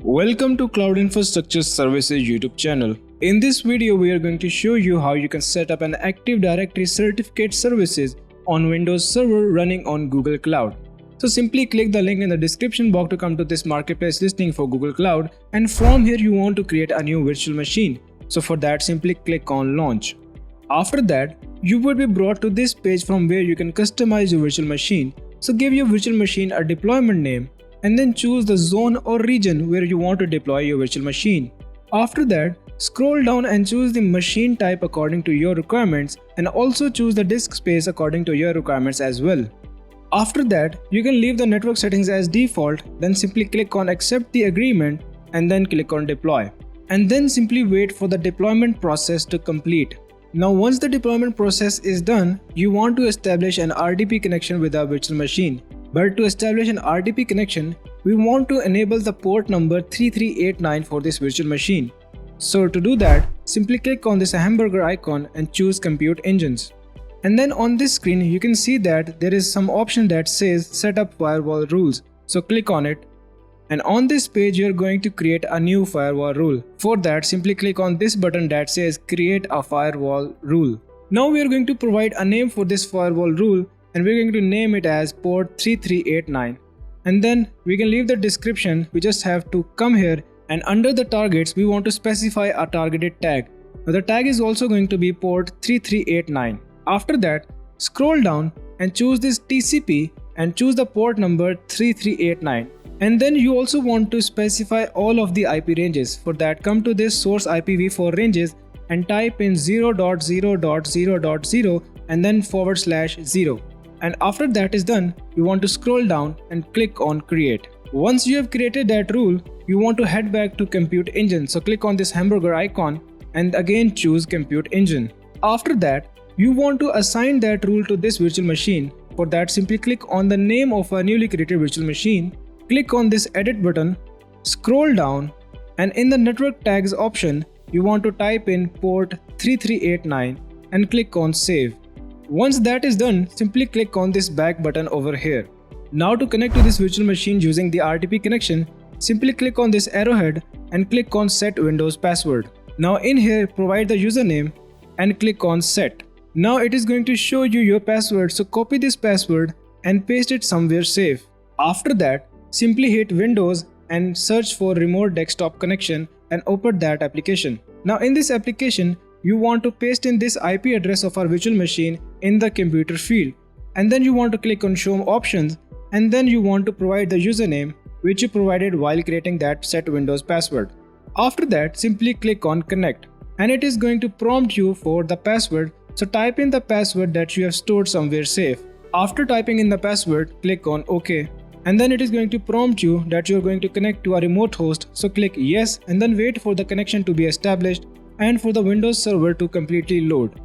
Welcome to Cloud Infrastructure Services YouTube channel. In this video, we are going to show you how you can set up an Active Directory certificate services on Windows Server running on Google Cloud. So simply click the link in the description box to come to this marketplace listing for Google Cloud, and from here you want to create a new virtual machine. So for that, simply click on Launch. After that, you will be brought to this page from where you can customize your virtual machine. So give your virtual machine a deployment name and then choose the zone or region where you want to deploy your virtual machine. After that, scroll down and choose the machine type according to your requirements, and also choose the disk space according to your requirements as well. After that, you can leave the network settings as default, then simply click on accept the agreement and then click on deploy. And then simply wait for the deployment process to complete. Now once the deployment process is done, you want to establish an RDP connection with our virtual machine. But to establish an RDP connection, we want to enable the port number 3389 for this virtual machine. So to do that, simply click on this hamburger icon and choose Compute Engines. And then on this screen, you can see that there is some option that says Set up Firewall Rules. So click on it. And on this page, you are going to create a new firewall rule. For that, simply click on this button that says Create a Firewall Rule. Now we are going to provide a name for this firewall rule, and we're going to name it as port 3389. And then we can leave the description. We just have to come here, and under the targets, we want to specify a targeted tag. Now the tag is also going to be port 3389. After that, scroll down and choose this TCP and choose the port number 3389. And then you also want to specify all of the IP ranges. For that, come to this source IPv4 ranges and type in 0.0.0.0 and then /0. And after that is done, you want to scroll down and click on create. Once you have created that rule, you want to head back to Compute Engine. So click on this hamburger icon and again choose Compute Engine. After that, you want to assign that rule to this virtual machine. For that, simply click on the name of a newly created virtual machine. Click on this edit button, scroll down, and in the network tags option, you want to type in port 3389 and click on save. Once that is done, simply click on this back button over here. Now to connect to this virtual machine using the RDP connection, simply click on this arrowhead and click on set Windows password. Now in here, provide the username and click on set. Now it is going to show you your password, so copy this password and paste it somewhere safe. After that, simply hit Windows and search for remote desktop connection and open that application. Now in this application, you want to paste in this IP address of our virtual machine in the computer field. And then you want to click on show options, and then you want to provide the username which you provided while creating that set Windows password. After that, simply click on connect, and it is going to prompt you for the password. So type in the password that you have stored somewhere safe. After typing in the password, click on OK. And then it is going to prompt you that you are going to connect to a remote host. So click yes and then wait for the connection to be established and for the Windows server to completely load.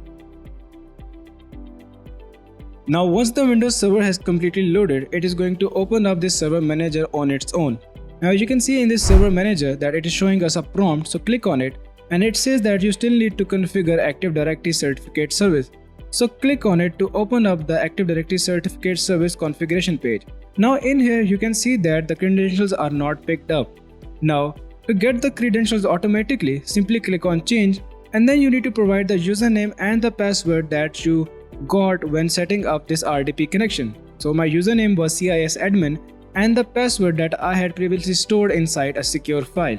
Now once the Windows server has completely loaded, it is going to open up this server manager on its own. Now you can see in this server manager that it is showing us a prompt, so click on it, and it says that you still need to configure Active Directory Certificate Service. So click on it to open up the Active Directory Certificate Service configuration page. Now in here you can see that the credentials are not picked up. Now to get the credentials automatically, simply click on change, and then you need to provide the username and the password that you got when setting up this RDP connection. So my username was CISadmin and the password that I had previously stored inside a secure file.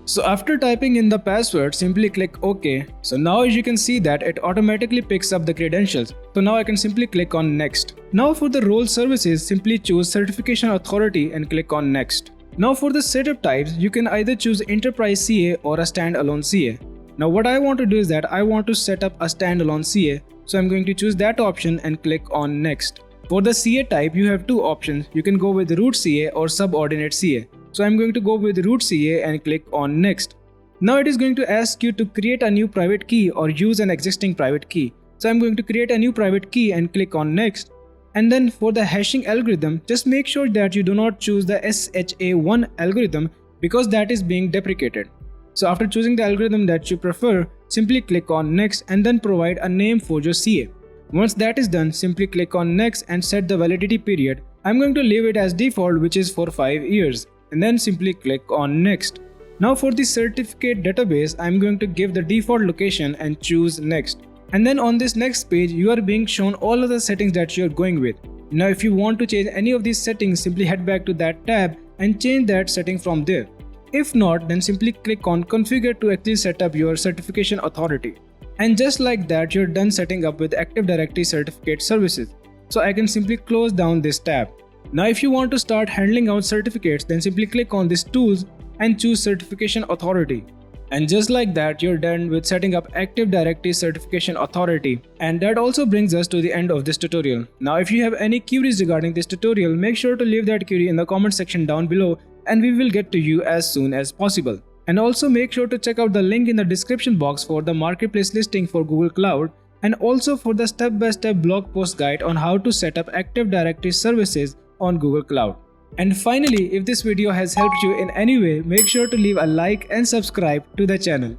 So after typing in the password, simply click OK. So now as you can see that it automatically picks up the credentials. So now I can simply click on next. Now for the role services, simply choose certification authority and click on next. Now for the setup types, you can either choose enterprise CA or a standalone CA. Now what I want to do is that I want to set up a standalone CA. So I'm going to choose that option and click on next. For the CA type, you have two options. You can go with root CA or subordinate CA. So I'm going to go with root CA and click on next. Now it is going to ask you to create a new private key or use an existing private key. So I'm going to create a new private key and click on next. And then for the hashing algorithm, just make sure that you do not choose the SHA-1 algorithm because that is being deprecated. So after choosing the algorithm that you prefer, simply click on next and then provide a name for your CA. Once that is done, simply click on next and set the validity period. I'm going to leave it as default, which is for 5 years, and then simply click on next. Now for the certificate database, I'm going to give the default location and choose next. And then on this next page, you are being shown all of the settings that you are going with. Now if you want to change any of these settings, simply head back to that tab and change that setting from there. If not, then simply click on configure to actually set up your certification authority. And just like that, you're done setting up with Active Directory certificate services. So I can simply close down this tab. Now if you want to start handling out certificates, then simply click on this tools and choose certification authority. And just like that, you're done with setting up Active Directory certification authority. And that also brings us to the end of this tutorial. Now if you have any queries regarding this tutorial, make sure to leave that query in the comment section down below and we will get to you as soon as possible. And also make sure to check out the link in the description box for the marketplace listing for Google Cloud and also for the step-by-step blog post guide on how to set up Active Directory services on Google Cloud. And finally, if this video has helped you in any way, make sure to leave a like and subscribe to the channel.